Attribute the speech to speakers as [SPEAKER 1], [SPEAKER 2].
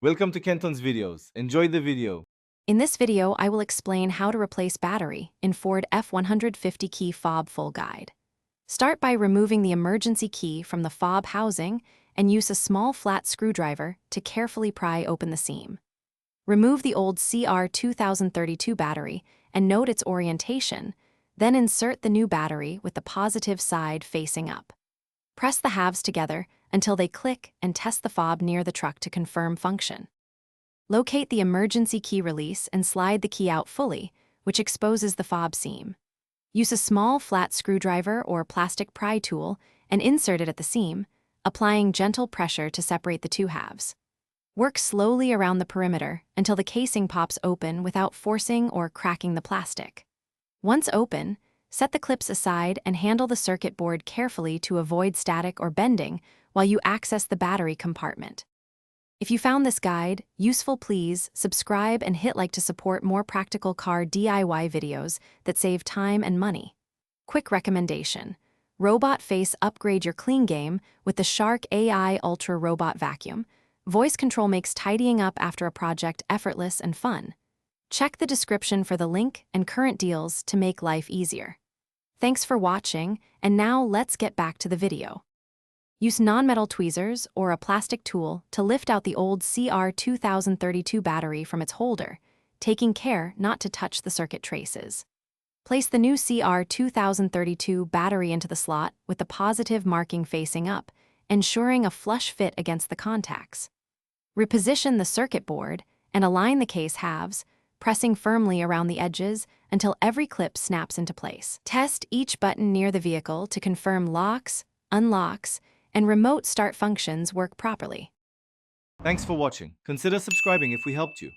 [SPEAKER 1] Welcome to Kenton's videos. Enjoy the video.
[SPEAKER 2] In this video, I will explain how to replace battery in Ford F150 key fob full guide. Start by removing the emergency key from the fob housing and use a small flat screwdriver to carefully pry open the seam. Remove the old CR2032 battery and note its orientation, then insert the new battery with the positive side facing up. Press the halves together until they click and test the fob near the truck to confirm function. Locate the emergency key release and slide the key out fully, which exposes the fob seam. Use a small flat screwdriver or plastic pry tool and insert it at the seam, applying gentle pressure to separate the two halves. Work slowly around the perimeter until the casing pops open without forcing or cracking the plastic. Once open, set the clips aside and handle the circuit board carefully to avoid static or bending while you access the battery compartment. If you found this guide useful, please subscribe and hit like to support more practical car DIY videos that save time and money. Quick recommendation: Robot Face upgrade your clean game with the Shark AI Ultra Robot Vacuum. Voice control makes tidying up after a project effortless and fun. Check the description for the link and current deals to make life easier. Thanks for watching, and now let's get back to the video. Use non-metal tweezers or a plastic tool to lift out the old CR2032 battery from its holder, taking care not to touch the circuit traces. Place the new CR2032 battery into the slot with the positive marking facing up, ensuring a flush fit against the contacts. Reposition the circuit board and align the case halves, pressing firmly around the edges until every clip snaps into place. Test each button near the vehicle to confirm locks, unlocks, and remote start functions work properly.
[SPEAKER 1] Thanks for watching. Consider subscribing if we helped you.